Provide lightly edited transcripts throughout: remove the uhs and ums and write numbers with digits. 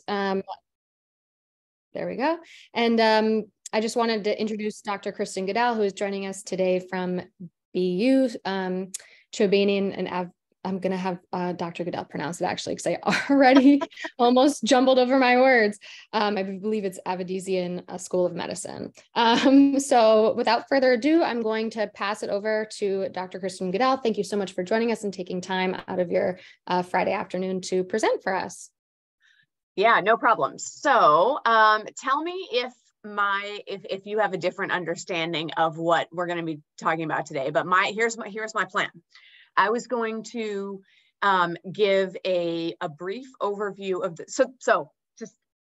Um, there we go. And I just wanted to introduce Dr. Kristen Goodell, who is joining us today from BU, Chobanian, and I'm going to have Dr. Goodell pronounce it actually, because I already almost jumbled over my words. I believe it's Avedisian School of Medicine. So without further ado, I'm going to pass it over to Dr. Kristen Goodell. Thank you so much for joining us and taking time out of your Friday afternoon to present for us. Yeah, no problem. So tell me if you have a different understanding of what we're going to be talking about today. But here's my plan. I was going to give a brief overview of the, so just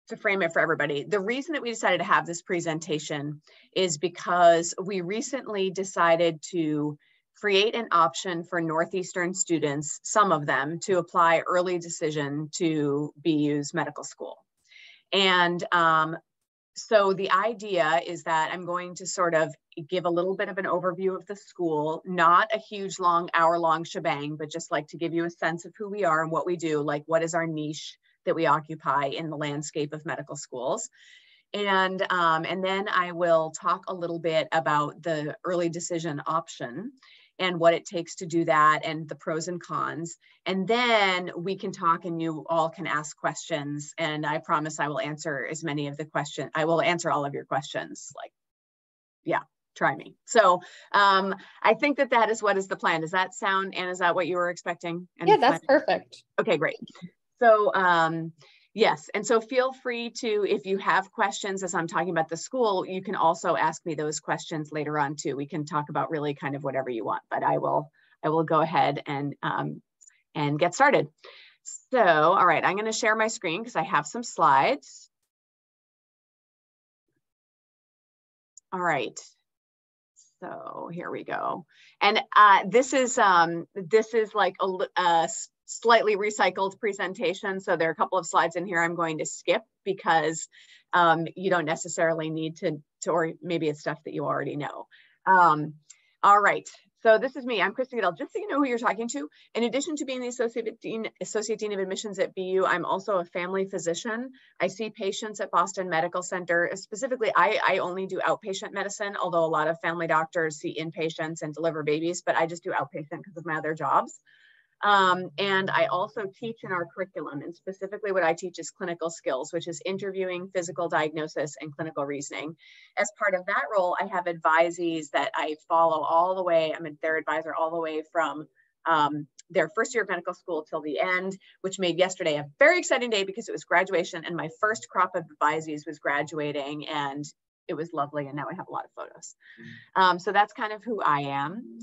to frame it for everybody, the reason that we decided to have this presentation is because we recently decided to create an option for Northeastern students, some of them, to apply early decision to BU's medical school. And so the idea is that I'm going to sort of give a little bit of an overview of the school, not a huge long hour-long shebang, but just like to give you a sense of who we are and what we do, like what is our niche that we occupy in the landscape of medical schools. And then I will talk a little bit about the early decision option and what it takes to do that and the pros and cons. And then we can talk and you all can ask questions. And I promise I will answer as many of the questions. I will answer all of your questions. Like, yeah, try me. So I think that is what is the plan. Does that sound, Anna, is that what you were expecting? And yeah, that's perfect. Okay, great. So yes, and so feel free to, if you have questions as I'm talking about the school, you can also ask me those questions later on too. We can talk about really kind of whatever you want, but I will go ahead and get started. So, all right, I'm going to share my screen because I have some slides. All right, so here we go, and this is like a slightly recycled presentation. So there are a couple of slides in here I'm going to skip because you don't necessarily need to, or maybe it's stuff that you already know. All right, so this is me. I'm Kristen Goodell. Just so you know who you're talking to, in addition to being the Associate Dean of Admissions at BU, I'm also a family physician. I see patients at Boston Medical Center. Specifically, I only do outpatient medicine, although a lot of family doctors see inpatients and deliver babies, but I just do outpatient because of my other jobs. And I also teach in our curriculum, and specifically what I teach is clinical skills, which is interviewing, physical diagnosis, and clinical reasoning. As part of that role, I have advisees that I follow all the way. I'm their advisor all the way from their first year of medical school till the end, which made yesterday a very exciting day because it was graduation and my first crop of advisees was graduating, and it was lovely, and now I have a lot of photos. So that's kind of who I am.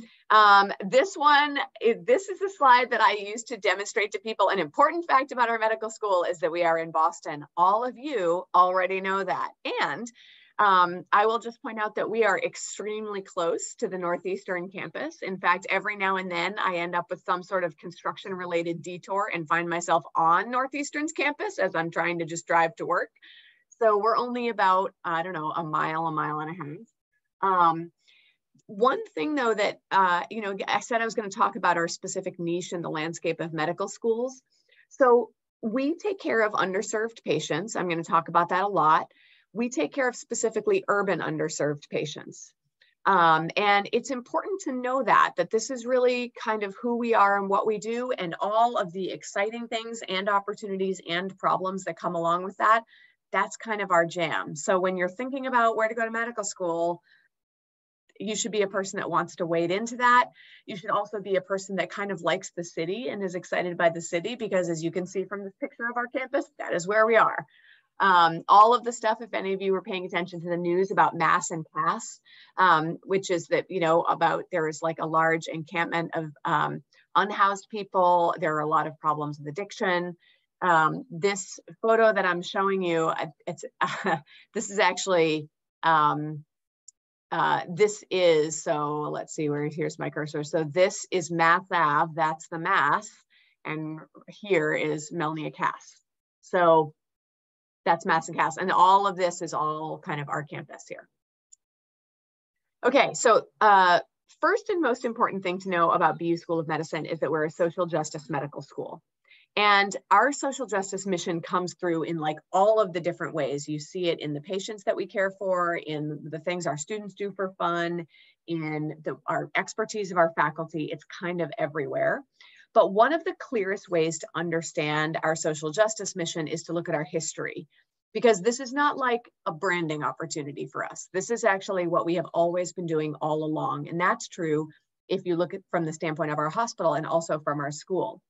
This is a slide that I use to demonstrate to people an important fact about our medical school is that we are in Boston. All of you already know that. And I will just point out that we are extremely close to the Northeastern campus. In fact, every now and then I end up with some sort of construction-related detour and find myself on Northeastern's campus as I'm trying to just drive to work. So we're only about, I don't know, a mile and a half. One thing though that, you know, I said I was going to talk about our specific niche in the landscape of medical schools. So we take care of underserved patients. I'm going to talk about that a lot. We take care of specifically urban underserved patients. And it's important to know that this is really kind of who we are and what we do and all of the exciting things and opportunities and problems that come along with that. That's kind of our jam. So when you're thinking about where to go to medical school, you should be a person that wants to wade into that. You should also be a person that kind of likes the city and is excited by the city, because as you can see from this picture of our campus, that is where we are. All of the stuff, if any of you were paying attention to the news about mass and pass, which is that, you know, about there is like a large encampment of unhoused people. There are a lot of problems with addiction. This photo that I'm showing you, this is actually, this is, so let's see, here's my cursor. So this is Mass Ave, that's the Mass, and here is Melnia Cass. So that's Mass and Cass, and all of this is all kind of our campus here. Okay, so first and most important thing to know about BU School of Medicine is that we're a social justice medical school. And our social justice mission comes through in like all of the different ways. You see it in the patients that we care for, in the things our students do for fun, in our expertise of our faculty. It's kind of everywhere. But one of the clearest ways to understand our social justice mission is to look at our history, because this is not like a branding opportunity for us. This is actually what we have always been doing all along. And that's true if you look at from the standpoint of our hospital and also from our school.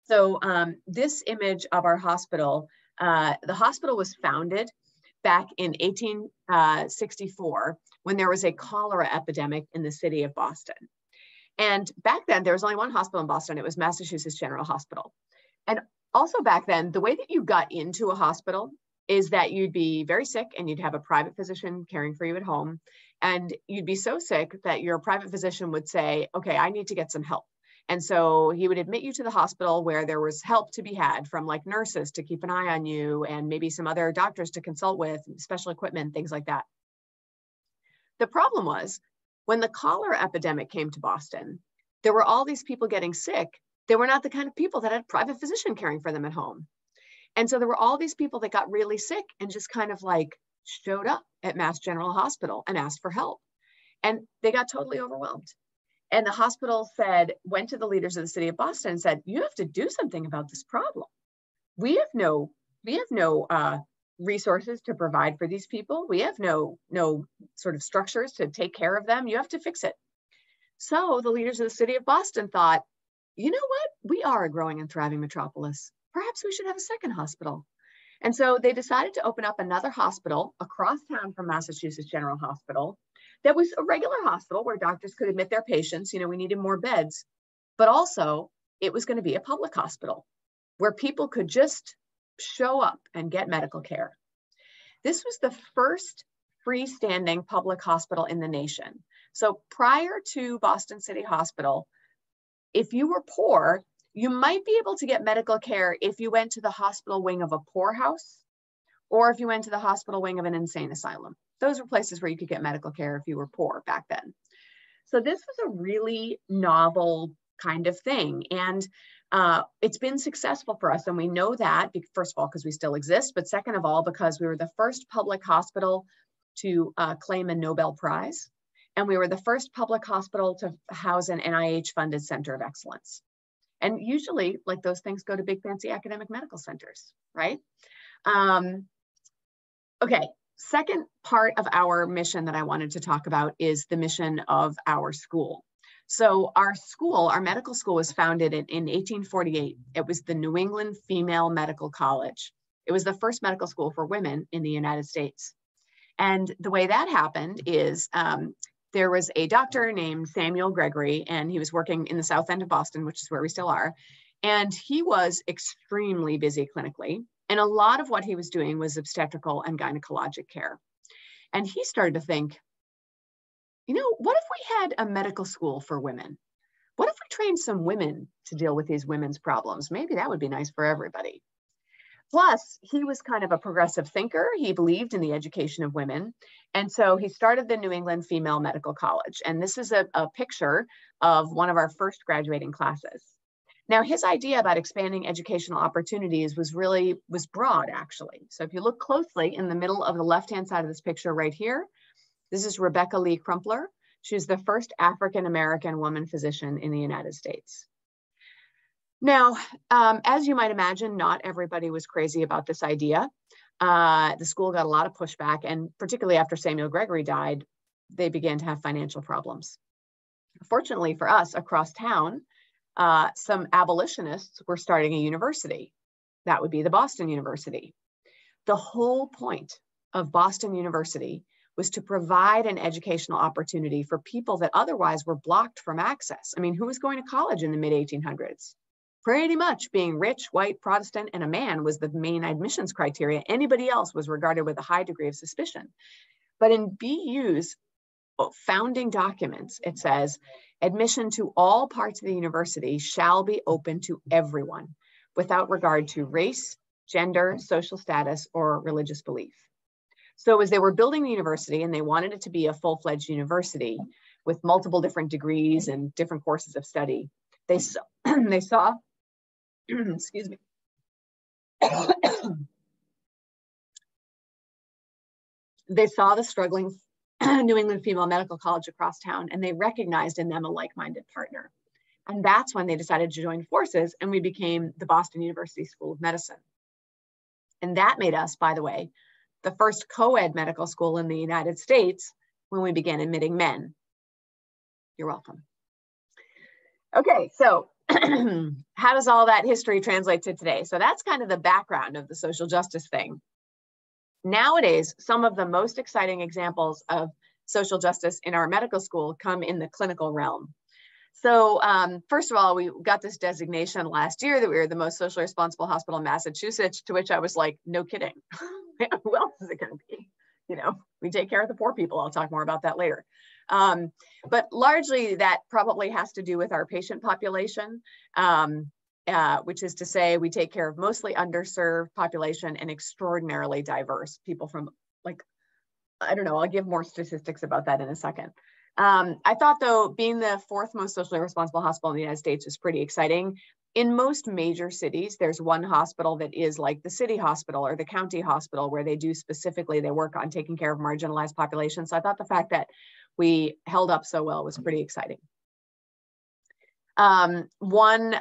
So this image of our hospital, the hospital was founded back in 1864 when there was a cholera epidemic in the city of Boston. And back then, there was only one hospital in Boston. It was Massachusetts General Hospital. And also back then, the way that you got into a hospital is that you'd be very sick and you'd have a private physician caring for you at home. And you'd be so sick that your private physician would say, okay, I need to get some help. And so he would admit you to the hospital where there was help to be had from like nurses to keep an eye on you and maybe some other doctors to consult with, special equipment, things like that. The problem was when the cholera epidemic came to Boston, there were all these people getting sick. They were not the kind of people that had a private physician caring for them at home. And so there were all these people that got really sick and just kind of like showed up at Mass General Hospital and asked for help. And they got totally overwhelmed. And the hospital went to the leaders of the city of Boston and said, you have to do something about this problem. We have no resources to provide for these people. We have no sort of structures to take care of them. You have to fix it. So the leaders of the city of Boston thought, you know what? We are a growing and thriving metropolis. Perhaps we should have a second hospital. And so they decided to open up another hospital across town from Massachusetts General Hospital that was a regular hospital where doctors could admit their patients. You know, we needed more beds, but also it was going to be a public hospital where people could just show up and get medical care. This was the first freestanding public hospital in the nation. So prior to Boston City Hospital, if you were poor, you might be able to get medical care if you went to the hospital wing of a poorhouse or if you went to the hospital wing of an insane asylum. Those were places where you could get medical care if you were poor back then. So this was a really novel kind of thing. And it's been successful for us. And we know that, first of all, because we still exist, but second of all, because we were the first public hospital to claim a Nobel Prize. And we were the first public hospital to house an NIH-funded center of excellence. And usually, like those things go to big fancy academic medical centers, right? Okay, second part of our mission that I wanted to talk about is the mission of our school. So our school, our medical school was founded in 1848. It was the New England Female Medical College. It was the first medical school for women in the United States. And the way that happened is there was a doctor named Samuel Gregory, and he was working in the South End of Boston, which is where we still are. And he was extremely busy clinically. And a lot of what he was doing was obstetrical and gynecologic care. And he started to think, you know, what if we had a medical school for women? What if we trained some women to deal with these women's problems? Maybe that would be nice for everybody. Plus, he was kind of a progressive thinker. He believed in the education of women. And so he started the New England Female Medical College. And this is a picture of one of our first graduating classes. Now, his idea about expanding educational opportunities was broad, actually. So if you look closely in the middle of the left-hand side of this picture right here, this is Rebecca Lee Crumpler. She's the first African-American woman physician in the United States. Now, as you might imagine, not everybody was crazy about this idea. The school got a lot of pushback, and particularly after Samuel Gregory died, they began to have financial problems. Fortunately for us, across town, some abolitionists were starting a university. That would be the Boston University. The whole point of Boston University was to provide an educational opportunity for people that otherwise were blocked from access. I mean, who was going to college in the mid-1800s? Pretty much being rich, white, Protestant, and a man was the main admissions criteria. Anybody else was regarded with a high degree of suspicion. But in BU's founding documents, it says, admission to all parts of the university shall be open to everyone without regard to race, gender, social status, or religious belief. So as they were building the university and they wanted it to be a full-fledged university with multiple different degrees and different courses of study, they saw excuse me, They saw the struggling New England Female Medical College across town, and they recognized in them a like-minded partner. And that's when they decided to join forces, and we became the Boston University School of Medicine. And that made us, by the way, the first co-ed medical school in the United States when we began admitting men. You're welcome. Okay, so how does all that history translate to today? So that's kind of the background of the social justice thing. Nowadays, some of the most exciting examples of social justice in our medical school come in the clinical realm. So first of all, we got this designation last year that we were the most socially responsible hospital in Massachusetts, to which I was like, no kidding. Who else is it going to be? You know, we take care of the poor people. I'll talk more about that later. But largely that probably has to do with our patient population, which is to say we take care of mostly underserved population and extraordinarily diverse people from, like, I don't know, I'll give more statistics about that in a second. I thought, though, being the fourth most socially responsible hospital in the United States is pretty exciting. In most major cities, there's one hospital that is like the city hospital or the county hospital, where they do specifically, they work on taking care of marginalized populations. So I thought the fact that we held up so well was pretty exciting. One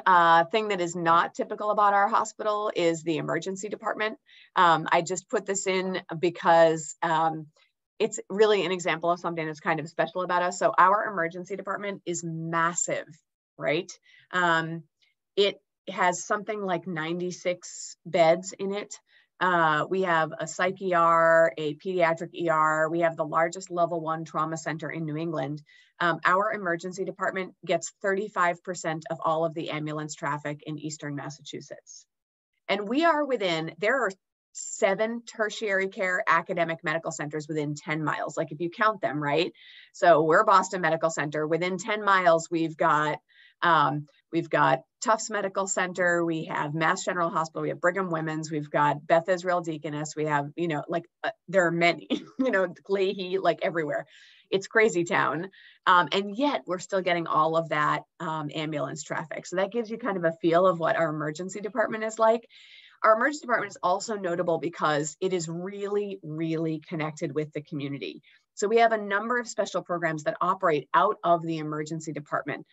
thing that is not typical about our hospital is the emergency department. I just put this in because it's really an example of something that's kind of special about us. So our emergency department is massive, right? It has something like 96 beds in it. We have a psych ER, a pediatric ER. We have the largest level 1 trauma center in New England. Our emergency department gets 35% of all of the ambulance traffic in Eastern Massachusetts. And we are within, there are 7 tertiary care academic medical centers within 10 miles, like if you count them, right? So we're Boston Medical Center. Within 10 miles, we've got Tufts Medical Center, we have Mass General Hospital, we have Brigham Women's, we've got Beth Israel Deaconess, we have, you know, like there are many, you know, Leahy, like everywhere. It's crazy town. And yet we're still getting all of that ambulance traffic. So that gives you kind of a feel of what our emergency department is like. Our emergency department is also notable because it is really, really connected with the community. So we have a number of special programs that operate out of the emergency department,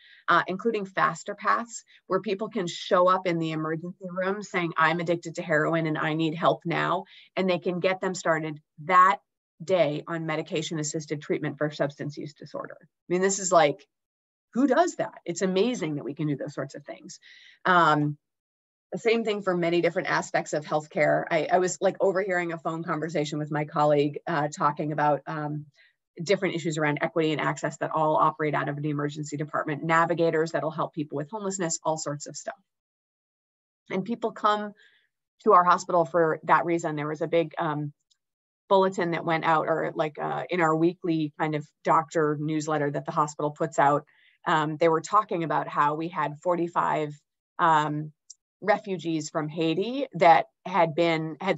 including faster paths, where people can show up in the emergency room saying, I'm addicted to heroin and I need help now. And they can get them started that day on medication-assisted treatment for substance use disorder. I mean, this is like, who does that? It's amazing that we can do those sorts of things. The same thing for many different aspects of healthcare. I was like overhearing a phone conversation with my colleague talking about different issues around equity and access that all operate out of the emergency department, navigators that'll help people with homelessness, all sorts of stuff. And people come to our hospital for that reason. There was a big bulletin that went out, or like in our weekly kind of doctor newsletter that the hospital puts out. They were talking about how we had 45 refugees from Haiti that had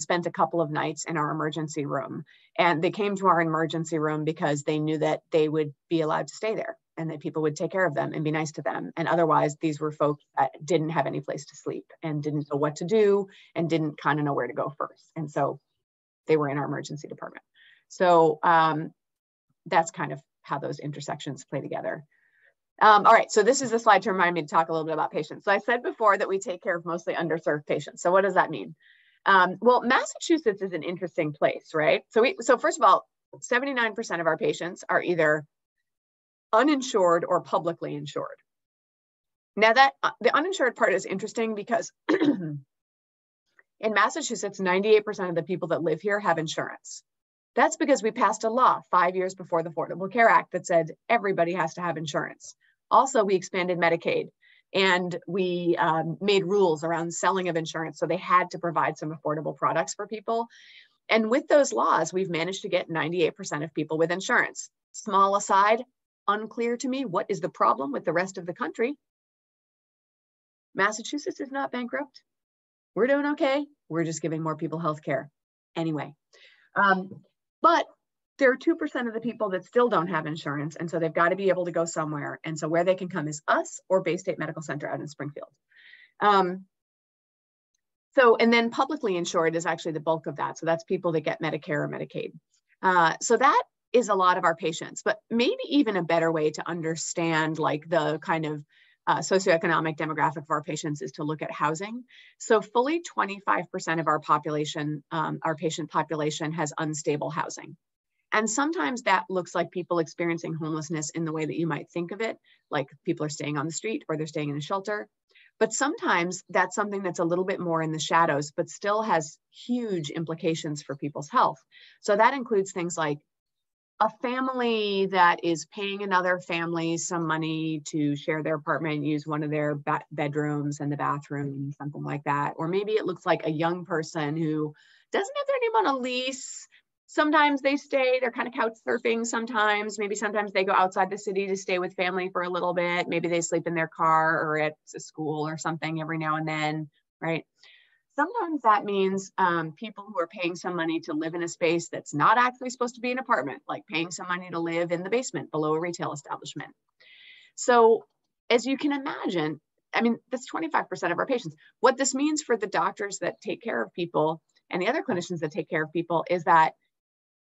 spent a couple of nights in our emergency room. And they came to our emergency room because they knew that they would be allowed to stay there and that people would take care of them and be nice to them. And otherwise, these were folks that didn't have any place to sleep and didn't know what to do and didn't kind of know where to go first. And so they were in our emergency department. So that's kind of how those intersections play together. All right, so this is the slide to remind me to talk a little bit about patients. So I said before that we take care of mostly underserved patients. So what does that mean? Well, Massachusetts is an interesting place, right? So first of all, 79% of our patients are either uninsured or publicly insured. Now that the uninsured part is interesting because in Massachusetts, 98% of the people that live here have insurance. That's because we passed a law 5 years before the Affordable Care Act that said everybody has to have insurance. Also, we expanded Medicaid and we made rules around selling of insurance. So they had to provide some affordable products for people. And with those laws, we've managed to get 98% of people with insurance. Small aside, unclear to me, what is the problem with the rest of the country? Massachusetts is not bankrupt. We're doing okay. We're just giving more people health care anyway. But there are 2% of the people that still don't have insurance. And so they've got to be able to go somewhere. And so where they can come is us or Bay State Medical Center out in Springfield. So, and then publicly insured is actually the bulk of that. So that's people that get Medicare or Medicaid. So that is a lot of our patients, but maybe even a better way to understand like the kind of socioeconomic demographic of our patients is to look at housing. So fully 25% of our population, our patient population has unstable housing. And sometimes that looks like people experiencing homelessness in the way that you might think of it, like people are staying on the street or they're staying in a shelter. But sometimes that's something that's a little bit more in the shadows, but still has huge implications for people's health. So that includes things like a family that is paying another family some money to share their apartment, use one of their bedrooms and the bathroom, something like that. Or maybe it looks like a young person who doesn't have their name on a lease. Sometimes they stay, they're kind of couch surfing sometimes. Maybe sometimes they go outside the city to stay with family for a little bit. Maybe they sleep in their car or at a school or something every now and then, right? Sometimes that means people who are paying some money to live in a space that's not actually supposed to be an apartment, like paying some money to live in the basement below a retail establishment. So as you can imagine, I mean, that's 25% of our patients. What this means for the doctors that take care of people and the other clinicians that take care of people is that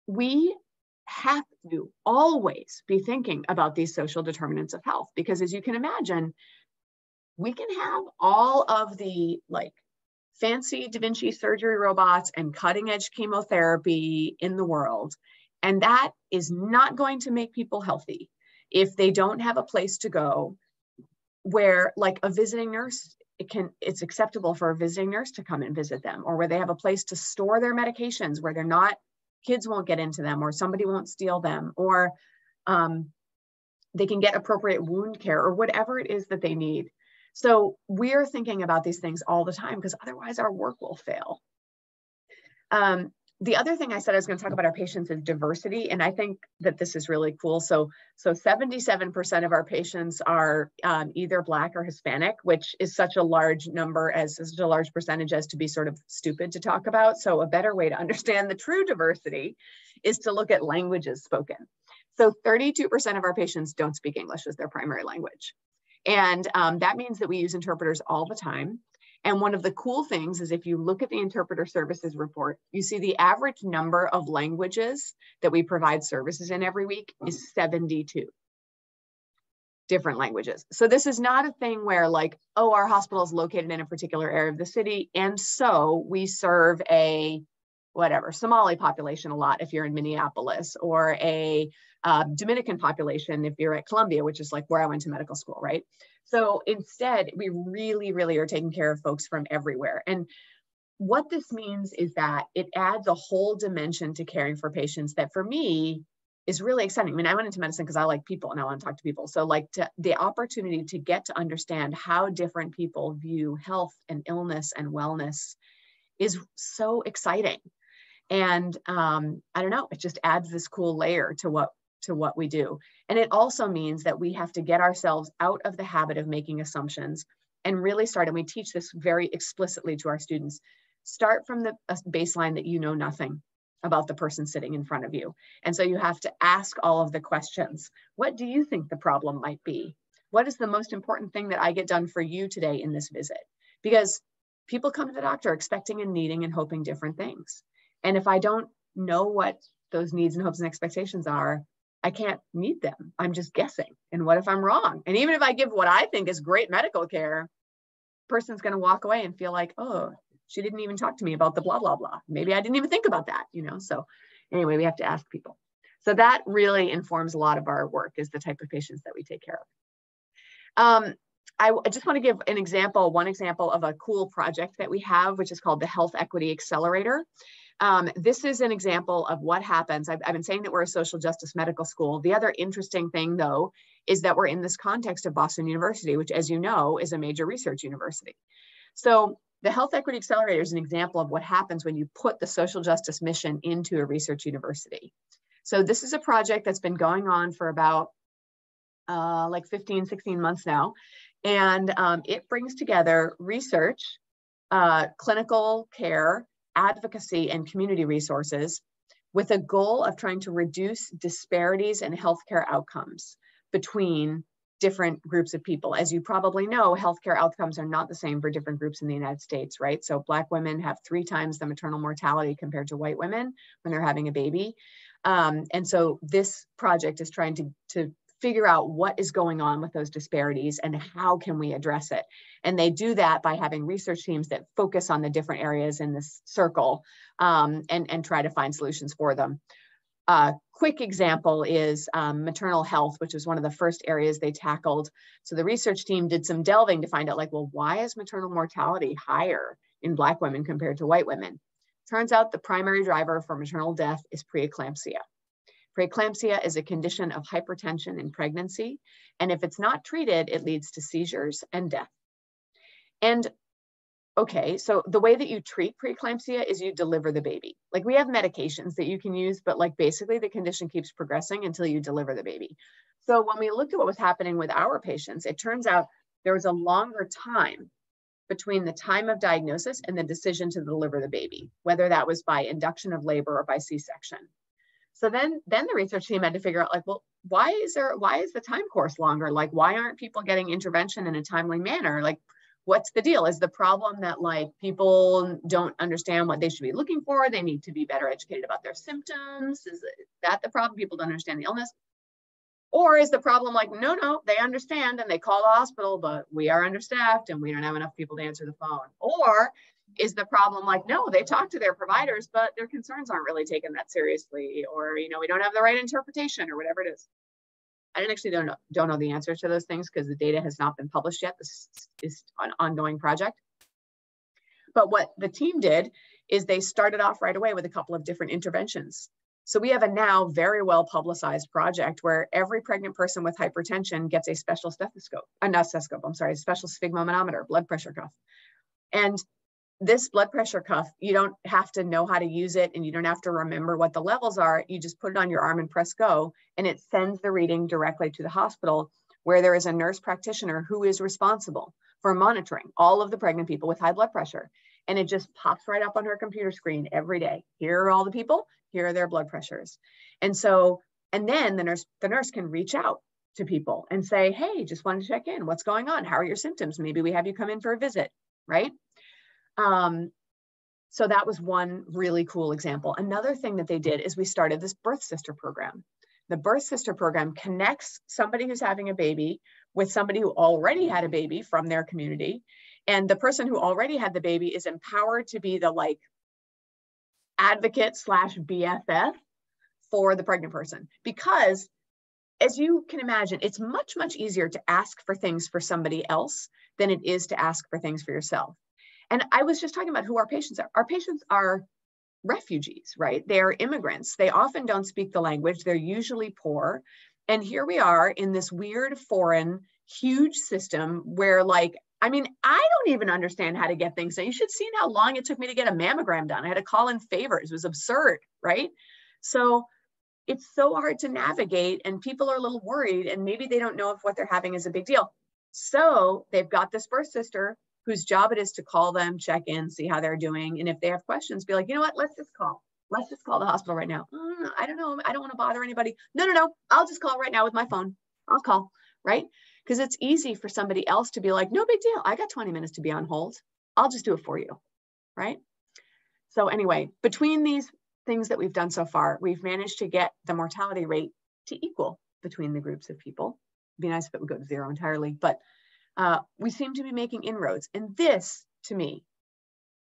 we have to always be thinking about these social determinants of health, because as you can imagine, we can have all of the like fancy Da Vinci surgery robots and cutting edge chemotherapy in the world. And that is not going to make people healthy if they don't have a place to go where like a visiting nurse, it's acceptable for a visiting nurse to come and visit them, or where they have a place to store their medications where they're not, kids won't get into them or somebody won't steal them, or they can get appropriate wound care or whatever it is that they need. So we're thinking about these things all the time because otherwise our work will fail. The other thing I said I was going to talk about our patients is diversity. And I think that this is really cool. So 77% of our patients are either Black or Hispanic, which is such a large number, as such a large percentage as to be sort of stupid to talk about. So a better way to understand the true diversity is to look at languages spoken. So 32% of our patients don't speak English as their primary language. And that means that we use interpreters all the time. And one of the cool things is if you look at the interpreter services report, you see the average number of languages that we provide services in every week is 72 different languages. So this is not a thing where like, oh, our hospital is located in a particular area of the city, and so we serve a whatever, Somali population a lot if you're in Minneapolis, or a Dominican population if you're at Columbia, which is like where I went to medical school, right? So instead, we really, really are taking care of folks from everywhere. And what this means is that it adds a whole dimension to caring for patients that for me is really exciting. I mean, I went into medicine because I like people and I want to talk to people. So like the opportunity to get to understand how different people view health and illness and wellness is so exciting. And I don't know, it just adds this cool layer to what we do. And it also means that we have to get ourselves out of the habit of making assumptions and really start, and we teach this very explicitly to our students, start from the baseline that you know nothing about the person sitting in front of you. And so you have to ask all of the questions. What do you think the problem might be? What is the most important thing that I get done for you today in this visit? Because people come to the doctor expecting and needing and hoping different things. And if I don't know what those needs and hopes and expectations are, I can't meet them. I'm just guessing. And what if I'm wrong? And even if I give what I think is great medical care, the person's going to walk away and feel like, oh, she didn't even talk to me about the blah, blah, blah. Maybe I didn't even think about that, you know? So anyway, we have to ask people. So that really informs a lot of our work, is the type of patients that we take care of. I just want to give an example, one example of a cool project that we have, which is called the Health Equity Accelerator. This is an example of what happens. I've been saying that we're a social justice medical school. The other interesting thing, though, is that we're in this context of Boston University, which, as you know, is a major research university. So the Health Equity Accelerator is an example of what happens when you put the social justice mission into a research university. So this is a project that's been going on for about like 15, 16 months now. And it brings together research, clinical care, advocacy, and community resources with a goal of trying to reduce disparities in healthcare outcomes between different groups of people. As you probably know, healthcare outcomes are not the same for different groups in the United States, right? So Black women have 3 times the maternal mortality compared to white women when they're having a baby. And so this project is trying to figure out what is going on with those disparities and how can we address it. And they do that by having research teams that focus on the different areas in this circle and try to find solutions for them. Quick example is maternal health, which is one of the first areas they tackled. So the research team did some delving to find out, like, well, why is maternal mortality higher in Black women compared to white women? Turns out the primary driver for maternal death is preeclampsia. Preeclampsia is a condition of hypertension in pregnancy, and if it's not treated, it leads to seizures and death. And okay, so the way that you treat preeclampsia is you deliver the baby. Like, we have medications that you can use, but like basically the condition keeps progressing until you deliver the baby. So when we looked at what was happening with our patients, it turns out there was a longer time between the time of diagnosis and the decision to deliver the baby, whether that was by induction of labor or by C-section. So then the research team had to figure out, like, well, why is the time course longer? Like, why aren't people getting intervention in a timely manner? Like, what's the deal? Is the problem that, like, people don't understand what they should be looking for? They need to be better educated about their symptoms? Is that the problem? People don't understand the illness? Or is the problem like, no, they understand and they call the hospital, but we are understaffed and we don't have enough people to answer the phone? Or is the problem like, no, they talk to their providers, but their concerns aren't really taken that seriously, or, you know, we don't have the right interpretation or whatever it is? I actually don't know the answers to those things because the data has not been published yet. This is an ongoing project. But what the team did is they started off right away with a couple of different interventions. So we have a now very well publicized project where every pregnant person with hypertension gets a special stethoscope, not stethoscope, I'm sorry, a special sphygmomanometer, blood pressure cuff. And this blood pressure cuff, you don't have to know how to use it and you don't have to remember what the levels are. You just put it on your arm and press go, and it sends the reading directly to the hospital, where there is a nurse practitioner who is responsible for monitoring all of the pregnant people with high blood pressure. And it just pops right up on her computer screen every day. Here are all the people, here are their blood pressures. And then the nurse can reach out to people and say, hey, just wanted to check in. What's going on? How are your symptoms? Maybe we have you come in for a visit, right? So that was one really cool example. Another thing that they did is we started this birth sister program. The birth sister program connects somebody who's having a baby with somebody who already had a baby from their community. And the person who already had the baby is empowered to be the, like, advocate / BFF for the pregnant person. Because as you can imagine, it's much, much easier to ask for things for somebody else than it is to ask for things for yourself. And I was just talking about who our patients are. Our patients are refugees, right? They're immigrants. They often don't speak the language. They're usually poor. And here we are in this weird, foreign, huge system where, like, I mean, I don't even understand how to get things done. You should see how long it took me to get a mammogram done. I had to call in favors. It was absurd, right? So it's so hard to navigate, and people are a little worried, and maybe they don't know if what they're having is a big deal. So they've got this birth sister whose job it is to call them, check in, see how they're doing. And if they have questions, be like, you know what, let's just call the hospital right now. I don't know. I don't want to bother anybody. No. I'll just call right now with my phone. I'll call, right? Because it's easy for somebody else to be like, no big deal. I got 20 minutes to be on hold. I'll just do it for you, right? So anyway, between these things that we've done so far, we've managed to get the mortality rate to equal between the groups of people. It'd be nice if it would go to 0 entirely, but we seem to be making inroads. And this, to me,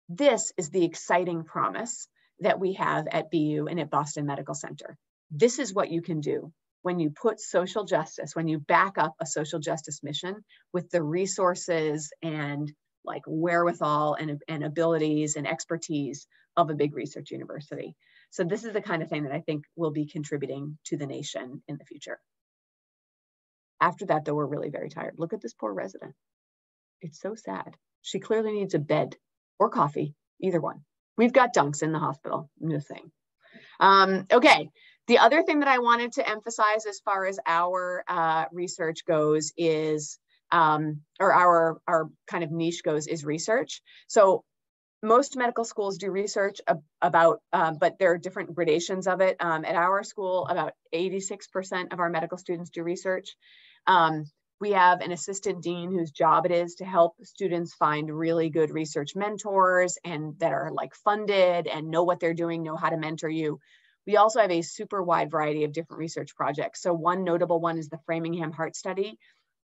this is the exciting promise that we have at BU and at Boston Medical Center. This is what you can do when you put social justice, when you back up a social justice mission with the resources and, like, wherewithal and abilities and expertise of a big research university. So this is the kind of thing that I think will be contributing to the nation in the future. After that, though, we're really very tired. Look at this poor resident. It's so sad. She clearly needs a bed or coffee, either one. We've got dunks in the hospital, I'm just saying. Okay, the other thing that I wanted to emphasize as far as our research goes is, or our kind of niche goes, is research. So most medical schools do research about, but there are different gradations of it. At our school, about 86% of our medical students do research. We have an assistant dean whose job it is to help students find really good research mentors and that are like funded and know what they're doing, know how to mentor you. We also have a super wide variety of different research projects. So one notable one is the Framingham Heart Study.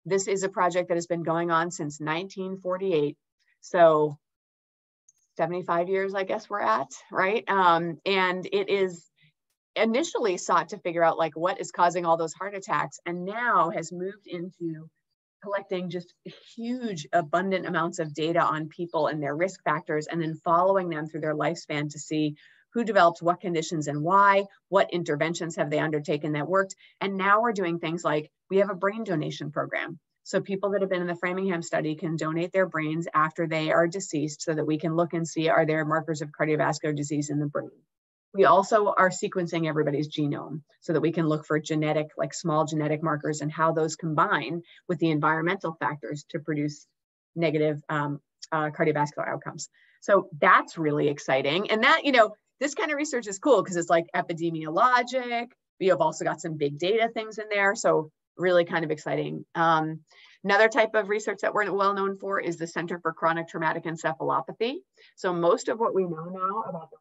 This is a project that has been going on since 1948. So 75 years, I guess we're at, right? And it is initially sought to figure out like what is causing all those heart attacks, and now has moved into collecting just huge abundant amounts of data on people and their risk factors, and then following them through their lifespan to see who developed what conditions and why, what interventions have they undertaken that worked. And now we're doing things like we have a brain donation program. So people that have been in the Framingham study can donate their brains after they are deceased so that we can look and see, are there markers of cardiovascular disease in the brain? We also are sequencing everybody's genome so that we can look for genetic, like small genetic markers and how those combine with the environmental factors to produce negative cardiovascular outcomes. So that's really exciting. And that, this kind of research is cool because it's like epidemiologic. We have also got some big data things in there. So really kind of exciting. Another type of research that we're well known for is the Center for Chronic Traumatic Encephalopathy. So most of what we know now about the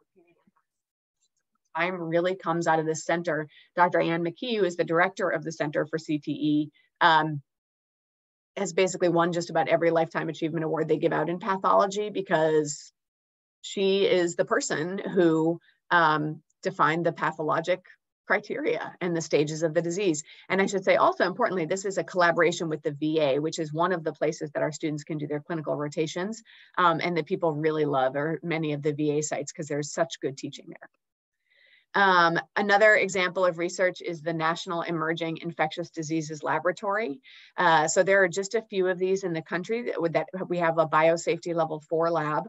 time really comes out of this center. Dr. Ann McKee, who is the director of the Center for CTE, has basically won just about every Lifetime Achievement Award they give out in pathology because she is the person who defined the pathologic criteria and the stages of the disease. And I should say also importantly, this is a collaboration with the VA, which is one of the places that our students can do their clinical rotations and that people really love are many of the VA sites because there's such good teaching there. Another example of research is the National Emerging Infectious Diseases Laboratory. So there are just a few of these in the country that we have a biosafety level 4 lab.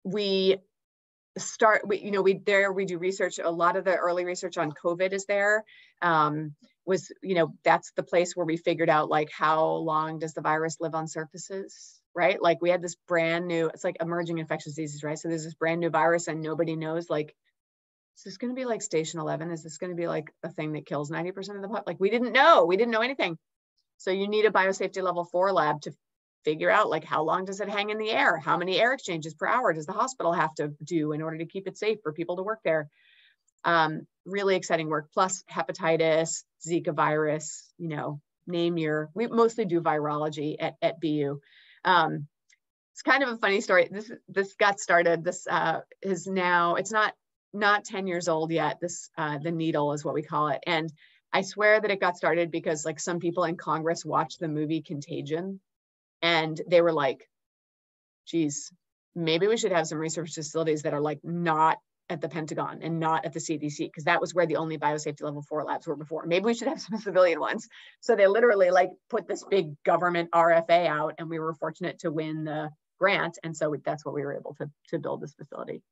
We do research. A lot of the early research on COVID is there. That's the place where we figured out like how long does the virus live on surfaces, right? Like we had this brand new, it's like emerging infectious diseases, right? So there's this brand new virus and nobody knows like, is this going to be like station 11? Is this going to be like a thing that kills 90% of the population? Like we didn't know anything. So you need a biosafety level 4 lab to figure out like how long does it hang in the air? How many air exchanges per hour does the hospital have to do in order to keep it safe for people to work there? Really exciting work, plus hepatitis, Zika virus, we mostly do virology at BU. It's kind of a funny story. This got started, this is now, it's not 10 years old yet. This, the needle is what we call it. And I swear that it got started because like some people in Congress watched the movie Contagion and they were like, geez, maybe we should have some research facilities that are like not at the Pentagon and not at the CDC, because that was where the only biosafety level 4 labs were before. Maybe we should have some civilian ones. So they literally like put this big government RFA out and we were fortunate to win the grant. And so that's what we were able to build this facility.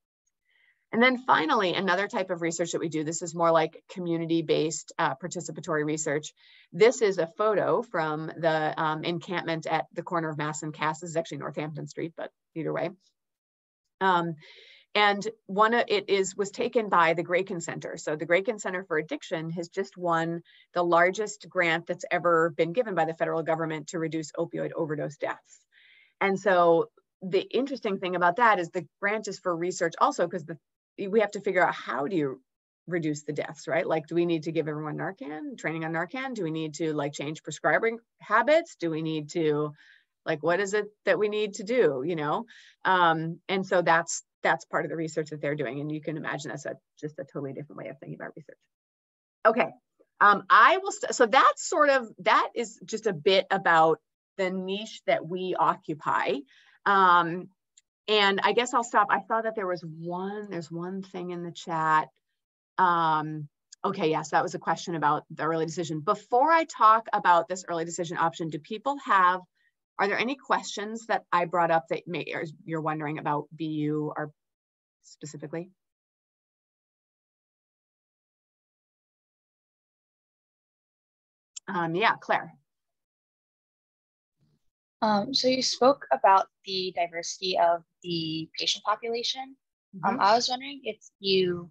And then finally, another type of research that we do, this is more like community-based participatory research. This is a photo from the encampment at the corner of Mass and Cass. This is actually Northampton Street, but either way. And it was taken by the Graken Center. So the Graken Center for Addiction has just won the largest grant that's ever been given by the federal government to reduce opioid overdose deaths. And so the interesting thing about that is the grant is for research also because we have to figure out how do you reduce the deaths, right? Like, do we need to give everyone Narcan, training on Narcan? Do we need to like change prescribing habits? Do we need to, like, what is it that we need to do, And so that's part of the research that they're doing. And you can imagine that's just a totally different way of thinking about research. Okay, so that is just a bit about the niche that we occupy. And I guess I'll stop. I saw that there's one thing in the chat. Okay, yes, that was a question about the early decision. Before I talk about this early decision option, are there any questions that I brought up that you're wondering about BU or specifically? Yeah, Claire. So you spoke about the diversity of the patient population. Mm-hmm. I was wondering if you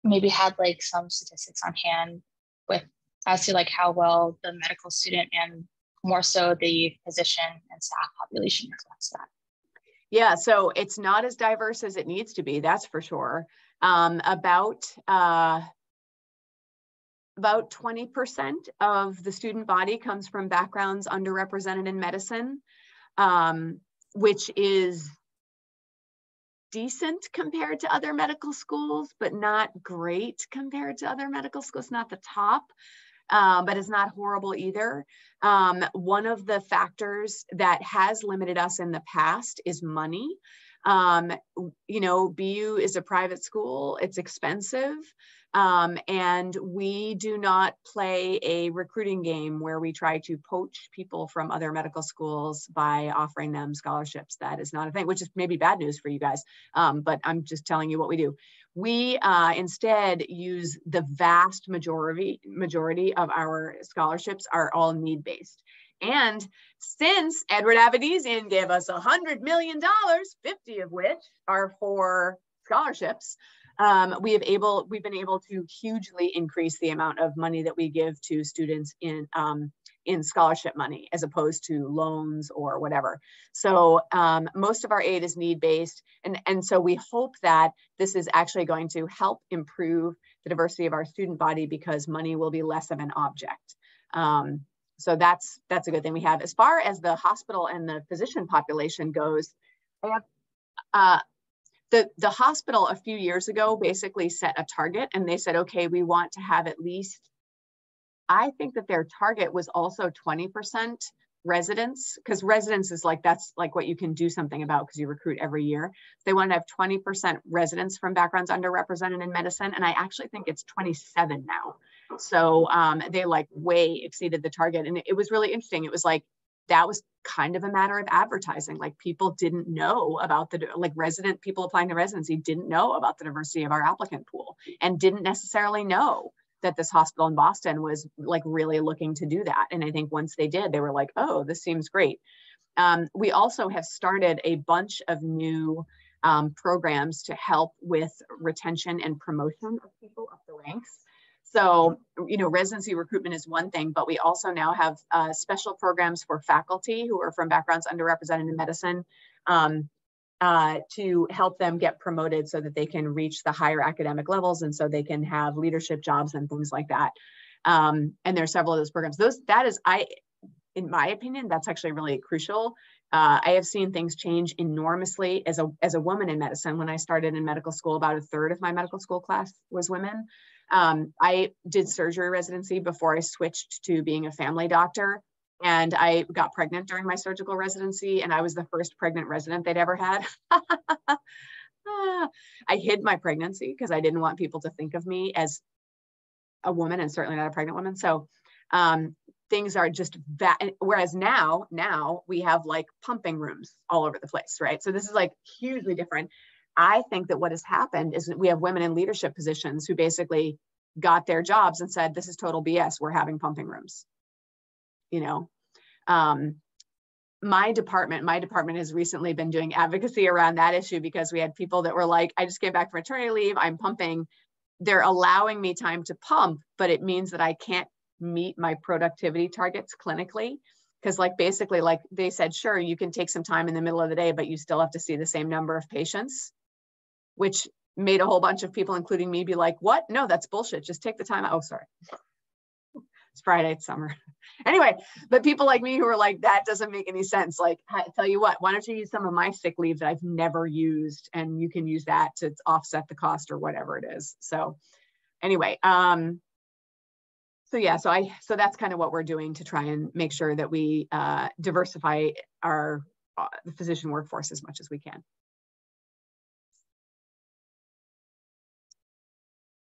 maybe had like some statistics on hand with as to like how well the medical student and more so the physician and staff population reflects that? Yeah, so it's not as diverse as it needs to be, that's for sure. About 20% of the student body comes from backgrounds underrepresented in medicine, which is decent compared to other medical schools, but not great compared to other medical schools, not the top. But it's not horrible either. One of the factors that has limited us in the past is money. You know, BU is a private school, it's expensive. And we do not play a recruiting game where we try to poach people from other medical schools by offering them scholarships. That is not a thing, which is maybe bad news for you guys, but I'm just telling you what we do. We instead use the vast majority of our scholarships are all need-based. And since Edward Avedisian gave us $100 million, 50 of which are for scholarships, we've been able to hugely increase the amount of money that we give to students in scholarship money as opposed to loans or whatever. So most of our aid is need-based. And so we hope that this is actually going to help improve the diversity of our student body because money will be less of an object. So that's a good thing we have. As far as the hospital and the physician population goes, the hospital a few years ago basically set a target and they said, okay, we want to have at least, I think that their target was also 20% residents, because residents is like, that's like what you can do something about because you recruit every year. They want to have 20% residents from backgrounds underrepresented in medicine. And I actually think it's 27 now. So they like way exceeded the target. And it was really interesting. It was like, that was kind of a matter of advertising. Like people didn't know about people applying to residency didn't know about the diversity of our applicant pool and didn't necessarily know that this hospital in Boston was like really looking to do that. And I think once they did, they were like, oh, this seems great. We also have started a bunch of new programs to help with retention and promotion of people up the ranks. So, you know, residency recruitment is one thing, but we also now have special programs for faculty who are from backgrounds underrepresented in medicine to help them get promoted so that they can reach the higher academic levels and so they can have leadership jobs and things like that. And there are several of those programs. In my opinion, that's actually really crucial. I have seen things change enormously as a woman in medicine. When I started in medical school, about a third of my medical school class was women. I did surgery residency before I switched to being a family doctor. And I got pregnant during my surgical residency, and I was the first pregnant resident they'd ever had. I hid my pregnancy because I didn't want people to think of me as a woman and certainly not a pregnant woman. So things are just that. Whereas now we have like pumping rooms all over the place, right? So this is like hugely different. I think that what has happened is that we have women in leadership positions who basically got their jobs and said, this is total BS. We're having pumping rooms. You know, my department has recently been doing advocacy around that issue because we had people that were like, I just came back from maternity leave, I'm pumping. They're allowing me time to pump, but it means that I can't meet my productivity targets clinically. Because like basically like they said, sure, you can take some time in the middle of the day, but you still have to see the same number of patients, which made a whole bunch of people, including me, be like, what? No, that's bullshit. Just take the time out. Oh, sorry. It's Friday, it's summer. Anyway, but people like me who are like, that doesn't make any sense. Like, I tell you what, why don't you use some of my sick leave that I've never used and you can use that to offset the cost or whatever it is. So anyway, so that's kind of what we're doing to try and make sure that we diversify our the physician workforce as much as we can.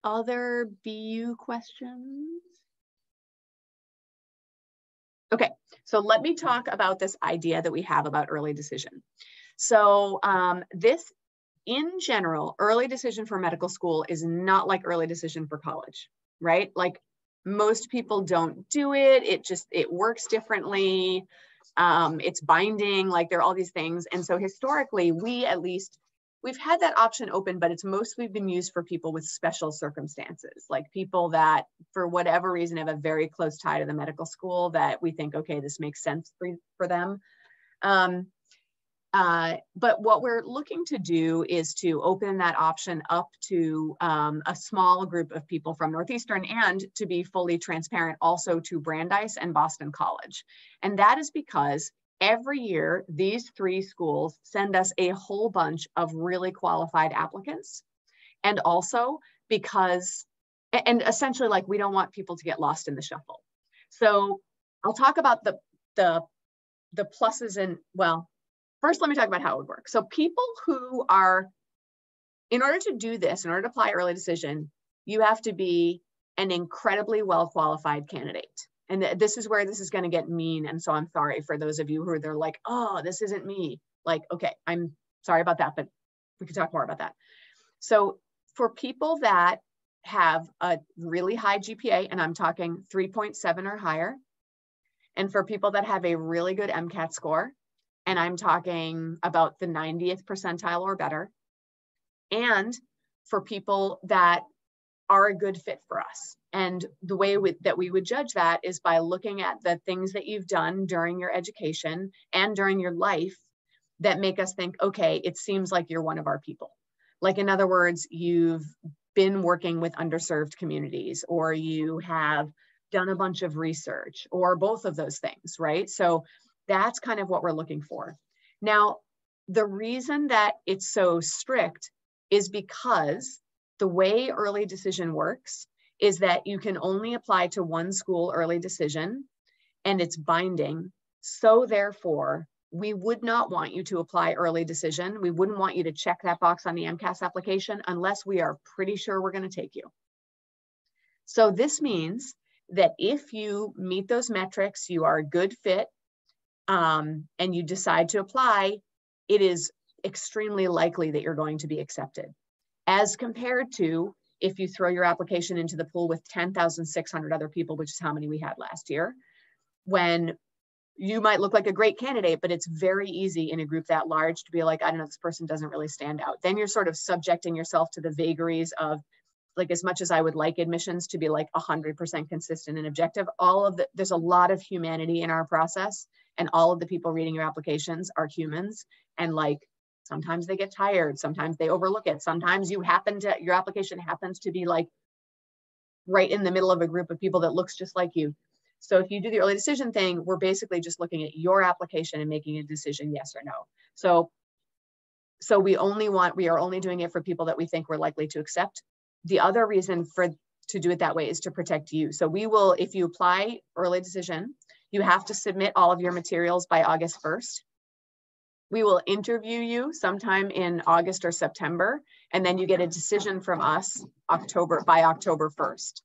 Other BU questions? Okay, so let me talk about this idea that we have about early decision. So this, in general, early decision for medical school is not like early decision for college, right? Like most people don't do it. It works differently. It's binding, like there are all these things. And so historically, we at least we've had that option open, but it's mostly been used for people with special circumstances, like people that for whatever reason have a very close tie to the medical school that we think, okay, this makes sense for them. But what we're looking to do is to open that option up to a small group of people from Northeastern, and to be fully transparent also to Brandeis and Boston College. And that is because every year, these three schools send us a whole bunch of really qualified applicants. And also because, and essentially like, we don't want people to get lost in the shuffle. So I'll talk about the pluses and, well, first, let me talk about how it would work. So people who are, in order to do this, in order to apply early decision, you have to be an incredibly well-qualified candidate. And this is where this is going to get mean. And so I'm sorry for those of you who are there like, oh, this isn't me. Like, okay, I'm sorry about that, but we could talk more about that. So for people that have a really high GPA, and I'm talking 3.7 or higher, and for people that have a really good MCAT score, and I'm talking about the 90th percentile or better, and for people that are a good fit for us. And the way that we would judge that is by looking at the things that you've done during your education and during your life that make us think, okay, it seems like you're one of our people. Like, in other words, you've been working with underserved communities, or you have done a bunch of research, or both of those things, right? So that's kind of what we're looking for. Now, the reason that it's so strict is because the way early decision works is that you can only apply to one school early decision, and it's binding. So therefore, we would not want you to apply early decision. We wouldn't want you to check that box on the MCAS application unless we are pretty sure we're going to take you. So this means that if you meet those metrics, you are a good fit, and you decide to apply, it is extremely likely that you're going to be accepted. As compared to if you throw your application into the pool with 10,600 other people, which is how many we had last year, when you might look like a great candidate, but it's very easy in a group that large to be like, I don't know, this person doesn't really stand out. Then you're sort of subjecting yourself to the vagaries of, like, as much as I would like admissions to be like 100% consistent and objective, there's a lot of humanity in our process, and all of the people reading your applications are humans. And like, sometimes they get tired, sometimes they overlook it. Sometimes your application happens to be like right in the middle of a group of people that looks just like you. So if you do the early decision thing, we're basically just looking at your application and making a decision, yes or no. So we are only doing it for people that we think we're likely to accept. The other reason to do it that way is to protect you. So we will, if you apply early decision, you have to submit all of your materials by August 1st. We will interview you sometime in August or September, and then you get a decision from us by October 1st.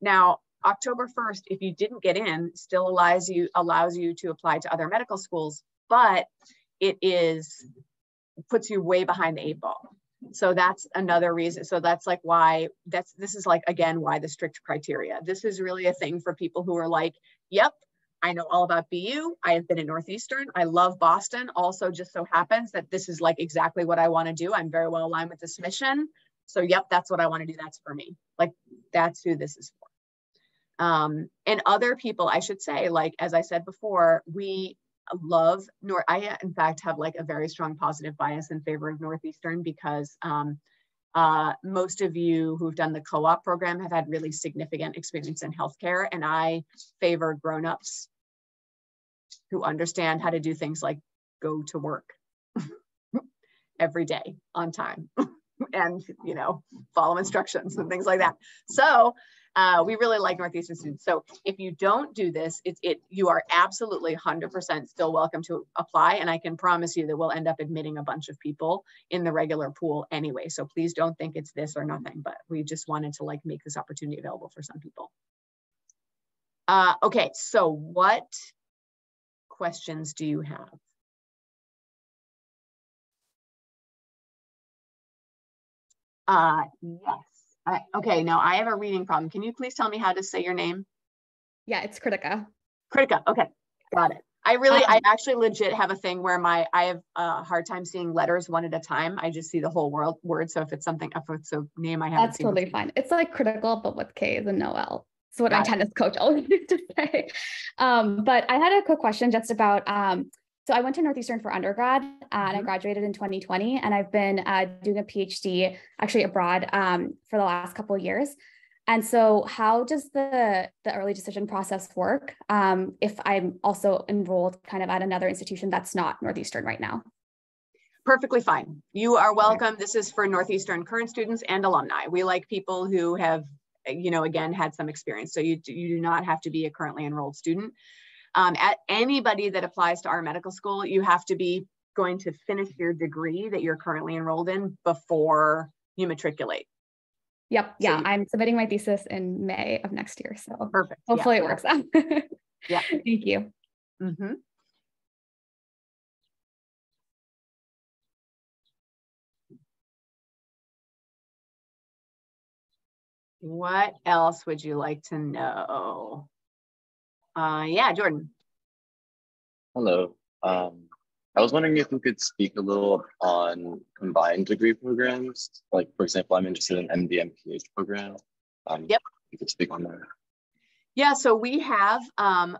Now, October 1st, if you didn't get in, still allows you to apply to other medical schools, but puts you way behind the 8 ball. So that's another reason. So that's like why this is like, again, why the strict criteria. This is really a thing for people who are like, yep, I know all about BU. I have been at Northeastern. I love Boston. Also, just so happens that this is like exactly what I want to do. I'm very well aligned with this mission. So yep, that's what I want to do. That's for me. Like, that's who this is for. And other people, I should say, like, as I said before, we love I in fact have like a very strong positive bias in favor of Northeastern because most of you who've done the co-op program have had really significant experience in healthcare, and I favor grown-ups who understand how to do things like go to work every day on time and, follow instructions and things like that. So we really like Northeastern students. So if you don't do this, you are absolutely 100% still welcome to apply. And I can promise you that we'll end up admitting a bunch of people in the regular pool anyway. So please don't think it's this or nothing, but we just wanted to like make this opportunity available for some people. Okay, so what questions do you have? Yes. Okay, now I have a reading problem. Can you please tell me how to say your name? Yeah, it's Kritika. Kritika, okay, got it. I actually legit have a thing where I have a hard time seeing letters one at a time. I just see the whole word. So if it's a name I haven't That's seen. totally fine. It's like critical, but with K's and no L. That's what my tennis coach always used to say. But I had a quick question just about, so I went to Northeastern for undergrad and I graduated in 2020, and I've been doing a PhD actually abroad for the last couple of years. And so how does the early decision process work if I'm also enrolled kind of at another institution that's not Northeastern right now? Perfectly fine. You are welcome. Okay. This is for Northeastern current students and alumni. We like people who have, again, had some experience. So you do not have to be a currently enrolled student. At anybody that applies to our medical school, you have to be going to finish your degree that you're currently enrolled in before you matriculate. Yep. Yeah. So I'm submitting my thesis in May of next year. So perfect. Hopefully it works out. Yeah. Thank you. Mm-hmm. What else would you like to know? Yeah, Jordan. Hello. I was wondering if you could speak a little on combined degree programs. Like, for example, I'm interested in MD MPH program. Yep. You could speak on that. Yeah, so we have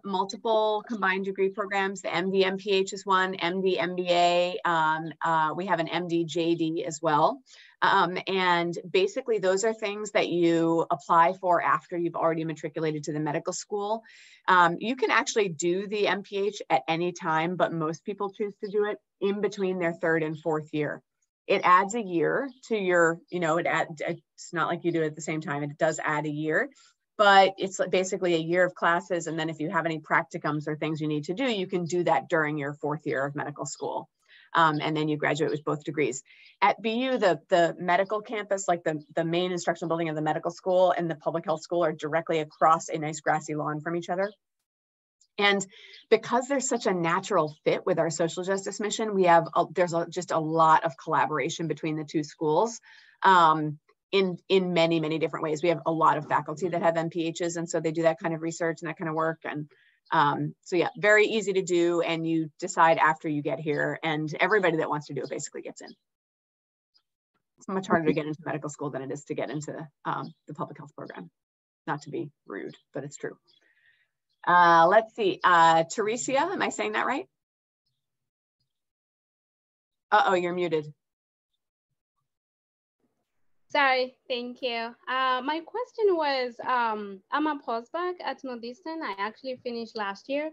multiple combined degree programs. The MD MPH is one, MD MBA. We have an MD JD as well. And basically those are things that you apply for after you've already matriculated to the medical school. You can actually do the MPH at any time, but most people choose to do it in between their third and fourth year. It adds a year to your, it's not like you do it at the same time. It does add a year, but it's basically a year of classes. And then if you have any practicums or things you need to do, you can do that during your fourth year of medical school. And then you graduate with both degrees. At BU, the medical campus, like the main instructional building of the medical school and the public health school are directly across a nice grassy lawn from each other. And because there's such a natural fit with our social justice mission, we have just a lot of collaboration between the two schools in many, many different ways. We have a lot of faculty that have MPHs, and so they do that kind of research and that kind of work. And so yeah, very easy to do, and you decide after you get here, and everybody that wants to do it basically gets in. It's much harder to get into medical school than it is to get into the public health program. Not to be rude, but it's true. Let's see, Teresia, am I saying that right? Uh-oh, you're muted. Sorry, thank you. My question was, I'm a postdoc at Northeastern. I actually finished last year.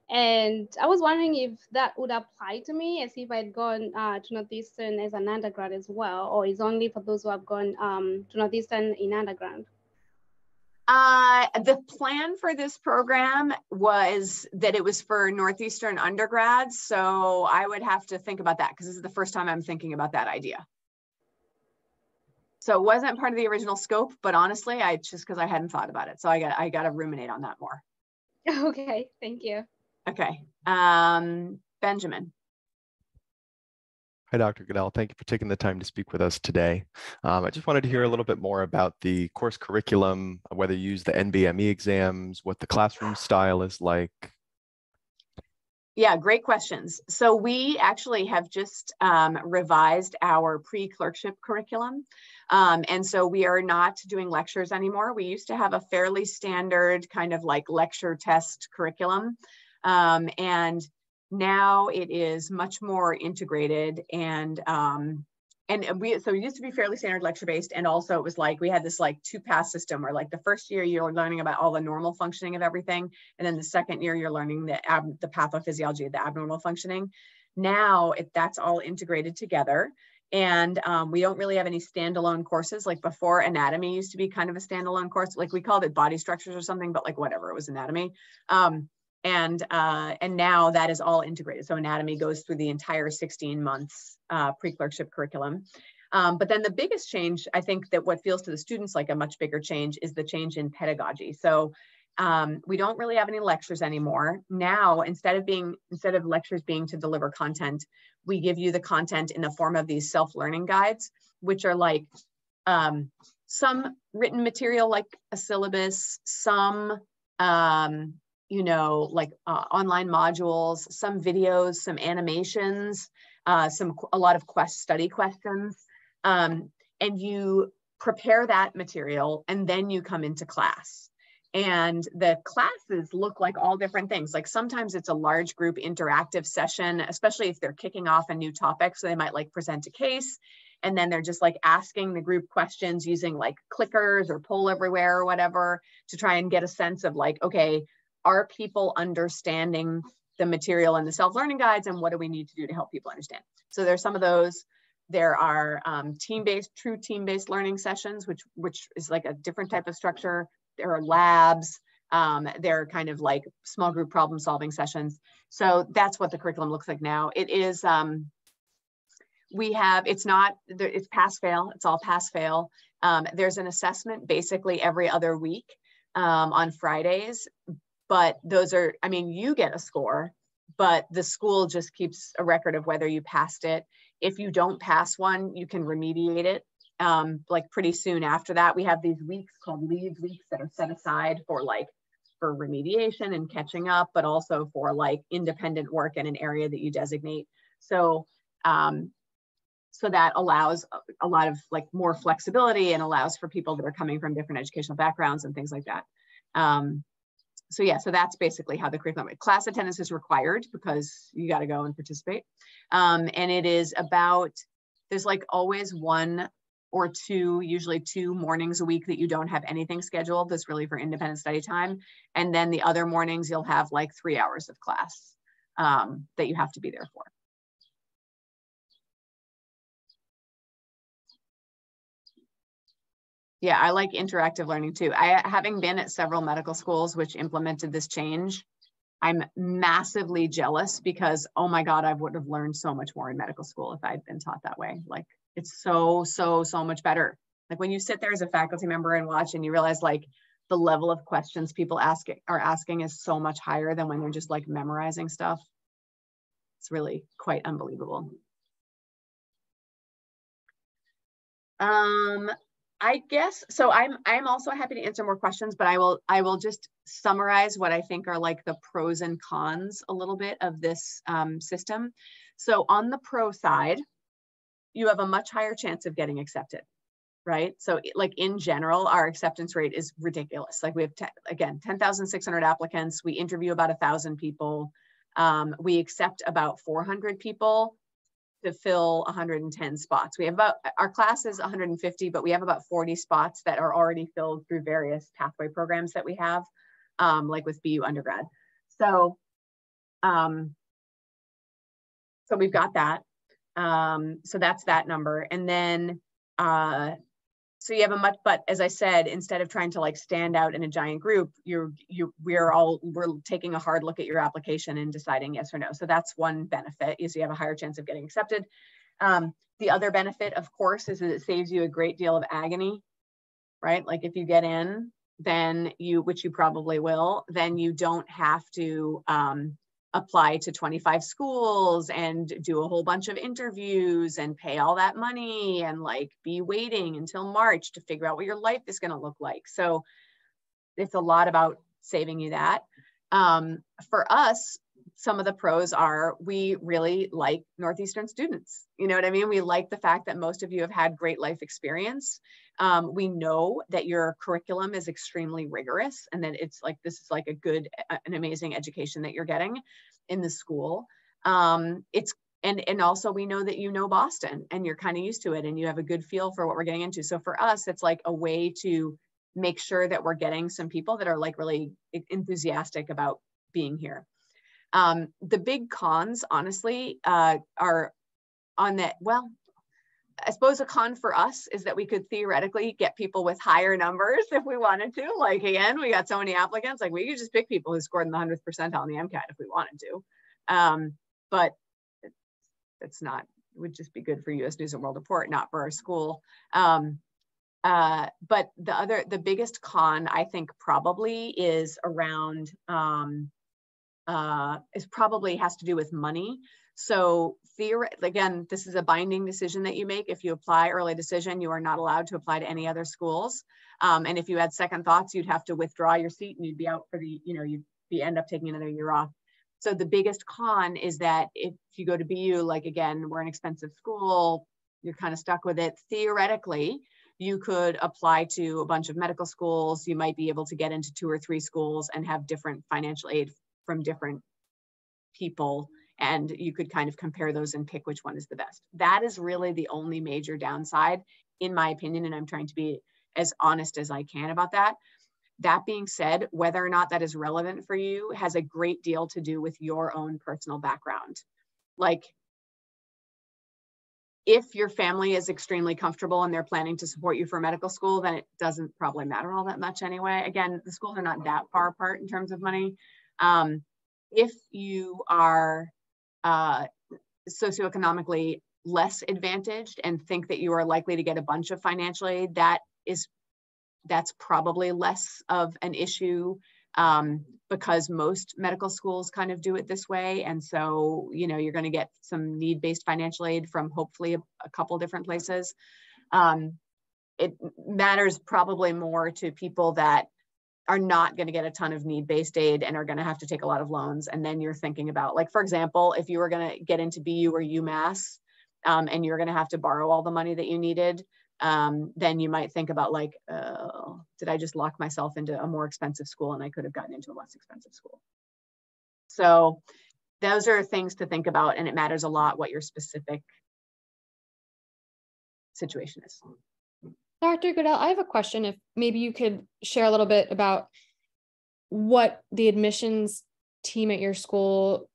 And I was wondering if that would apply to me as if I'd gone to Northeastern as an undergrad as well, or is only for those who have gone to Northeastern in undergrad? The plan for this program was that it was for Northeastern undergrads. So I would have to think about that because this is the first time I'm thinking about that idea. So it wasn't part of the original scope, but honestly, just because I hadn't thought about it. So I got to ruminate on that more. Okay, thank you. Okay, Benjamin. Hi, Dr. Goodell. Thank you for taking the time to speak with us today. I just wanted to hear a little bit more about the course curriculum, whether you use the NBME exams, what the classroom style is like. Yeah, great questions. So we actually have just revised our pre-clerkship curriculum. And so we are not doing lectures anymore. We used to have a fairly standard kind of like lecture test curriculum. And now it is much more integrated and so it used to be fairly standard lecture based, and also it was like we had this like 2-pass system where like the first year you're learning about all the normal functioning of everything, and then the second year you're learning the pathophysiology of the abnormal functioning. Now that's all integrated together, and we don't really have any standalone courses. Like before, anatomy used to be kind of a standalone course, like we called it body structures or something, but like whatever, it was anatomy. And now that is all integrated. So anatomy goes through the entire 16 months pre-clerkship curriculum. But then the biggest change, I think that what feels to the students like a much bigger change is the change in pedagogy. So we don't really have any lectures anymore. Now, instead of lectures being to deliver content, we give you the content in the form of these self-learning guides, which are like some written material like a syllabus, some you know, like online modules, some videos, some animations, a lot of study questions, and you prepare that material, and then you come into class. And the classes look like all different things. Like sometimes it's a large group interactive session, especially if they're kicking off a new topic. So they might like present a case, and then they're just like asking the group questions using like clickers or poll everywhere or whatever to try and get a sense of like, okay, are people understanding the material in the self-learning guides, and what do we need to do to help people understand? So there's some of those. There are true team-based learning sessions, which is like a different type of structure. There are labs. There are kind of like small group problem solving sessions. So that's what the curriculum looks like now. It is, it's pass fail. It's all pass fail. There's an assessment basically every other week on Fridays, but those are, I mean, you get a score, but the school just keeps a record of whether you passed it. If you don't pass one, you can remediate it. Like pretty soon after that. We have these weeks called leave weeks that are set aside for remediation and catching up, but also for like independent work in an area that you designate. So, so that allows a lot of like more flexibility and allows for people that are coming from different educational backgrounds and things like that. So yeah, so that's basically how the curriculum, class attendance is required because you got to go and participate. And it is about, there's like always one or two, usually 2 mornings a week that you don't have anything scheduled. That's really for independent study time. And then the other mornings you'll have like 3 hours of class that you have to be there for. Yeah, I like interactive learning too. Having been at several medical schools which implemented this change, I'm massively jealous because, oh my God, I would have learned so much more in medical school if I'd been taught that way. Like, it's so much better. Like when you sit there as a faculty member and watch and you realize like the level of questions people are asking is so much higher than when they're just like memorizing stuff. It's really quite unbelievable. I guess, so I'm also happy to answer more questions, but I will just summarize what I think are like the pros and cons a little bit of this system. So on the pro side, you have a much higher chance of getting accepted, right? So like in general, our acceptance rate is ridiculous. Like we have, again, 10,600 applicants. We interview about 1,000 people. We accept about 400 people to fill 110 spots. We have our class is 150, but we have about 40 spots that are already filled through various pathway programs that we have, like with BU undergrad. So, so we've got that. So that's that number. And then, so you have but as I said, instead of trying to like stand out in a giant group, we're taking a hard look at your application and deciding yes or no. So that's one benefit, is you have a higher chance of getting accepted. The other benefit, of course, is that it saves you a great deal of agony, right? Like if you get in, then which you probably will, then you don't have to, apply to 25 schools and do a whole bunch of interviews and pay all that money and like be waiting until March to figure out what your life is going to look like. So it's a lot about saving you that. For us, some of the pros are we really like Northeastern students. You know what I mean? We like the fact that most of you have had great life experience. We know that your curriculum is extremely rigorous and that it's like, this is like an amazing education that you're getting in the school. And also we know that you know Boston and you're kind of used to it and you have a good feel for what we're getting into. So for us, it's like a way to make sure that we're getting some people that are like really enthusiastic about being here. The big cons, honestly, are on that. Well, I suppose a con for us is that we could theoretically get people with higher numbers if we wanted to. Like, again, we got so many applicants, like we could just pick people who scored in the 100th percentile in the MCAT if we wanted to. But it's not, it would just be good for US News and World Report, not for our school. But the biggest con, I think, probably is around, probably has to do with money. So again, this is a binding decision that you make. If you apply early decision, you are not allowed to apply to any other schools. And if you had second thoughts, you'd have to withdraw your seat and you'd be out for the, end up taking another year off. So the biggest con is that if you go to BU, like again, we're an expensive school, you're kind of stuck with it. Theoretically, you could apply to a bunch of medical schools. You might be able to get into 2 or 3 schools and have different financial aid from different people. And you could kind of compare those and pick which one is the best. That is really the only major downside, in my opinion. And I'm trying to be as honest as I can about that. That being said, whether or not that is relevant for you has a great deal to do with your own personal background. Like, if your family is extremely comfortable and they're planning to support you for medical school, then it doesn't probably matter all that much anyway. Again, the schools are not that far apart in terms of money. If you are socioeconomically less advantaged and think that you are likely to get a bunch of financial aid, that's probably less of an issue, because most medical schools kind of do it this way. And so, you know, you're going to get some need-based financial aid from hopefully a couple different places. It matters probably more to people that are not going to get a ton of need-based aid and are going to have to take a lot of loans. And then you're thinking about, like, for example, if you were going to get into BU or UMass, and you're going to have to borrow all the money that you needed, then you might think about, like, did I just lock myself into a more expensive school and I could have gotten into a less expensive school? So those are things to think about, and it matters a lot what your specific situation is. Dr. Goodell, I have a question. If maybe you could share a little bit about what the admissions team at your school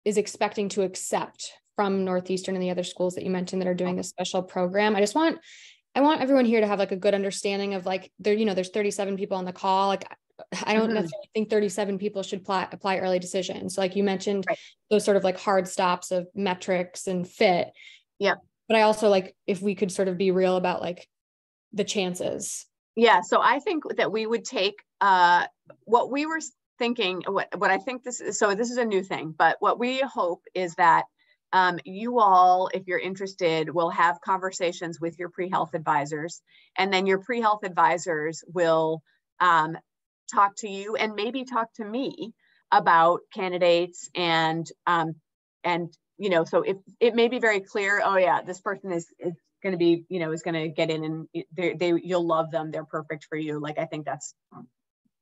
is expecting to accept from Northeastern and the other schools that you mentioned that are doing this special program. I want everyone here to have like a good understanding of, like, there's 37 people on the call. Like, I don't necessarily think 37 people should apply early decision. So like you mentioned, right, those sort of like hard stops of metrics and fit. Yep. But I also, like, if we could sort of be real about like the chances. Yeah. So I think that we would take what we were thinking, what I think this is, so this is a new thing, but what we hope is that you all, if you're interested, will have conversations with your pre-health advisors, and then your pre-health advisors will talk to you and maybe talk to me about candidates, and you know, so if it may be very clear, oh yeah, this person is going to be, you know, is going to get in and you'll love them, they're perfect for you. Like, I think that's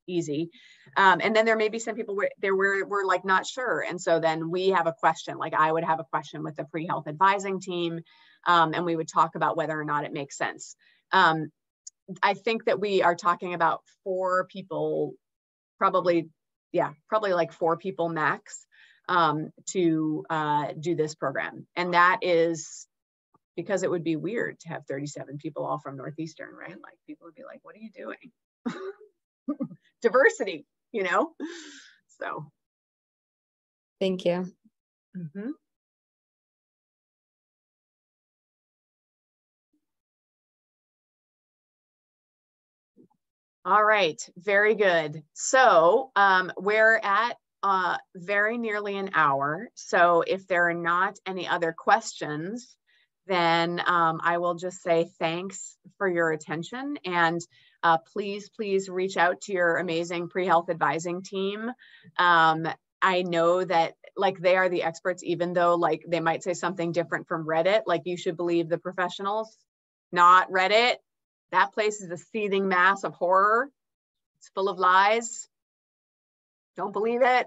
easy. And then there may be some people where we're like not sure. And so then we have a question, like I would have a question with the pre-health advising team, and we would talk about whether or not it makes sense. I think that we are talking about 4 people, probably like 4 people max, to do this program. And that is because it would be weird to have 37 people all from Northeastern, right? Like, people would be like, what are you doing? Diversity, you know? So. Thank you. Mm-hmm. All right, very good. So we're at very nearly an hour. So if there are not any other questions, then I will just say thanks for your attention, and please reach out to your amazing pre-health advising team. I know that, like, they are the experts, even though, like, they might say something different from Reddit. Like, you should believe the professionals, not Reddit. That place is a seething mass of horror. It's full of lies. Don't believe it.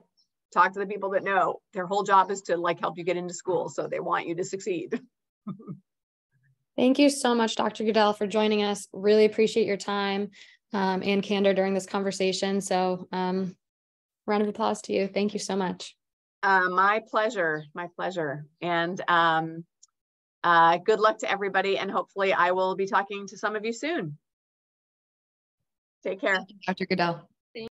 Talk to the people that know. Their whole job is to, like, help you get into school, so they want you to succeed. Thank you so much, Dr. Goodell, for joining us. Really appreciate your time and candor during this conversation. So round of applause to you. Thank you so much. My pleasure. My pleasure. And good luck to everybody. And hopefully I will be talking to some of you soon. Take care. Dr. Goodell.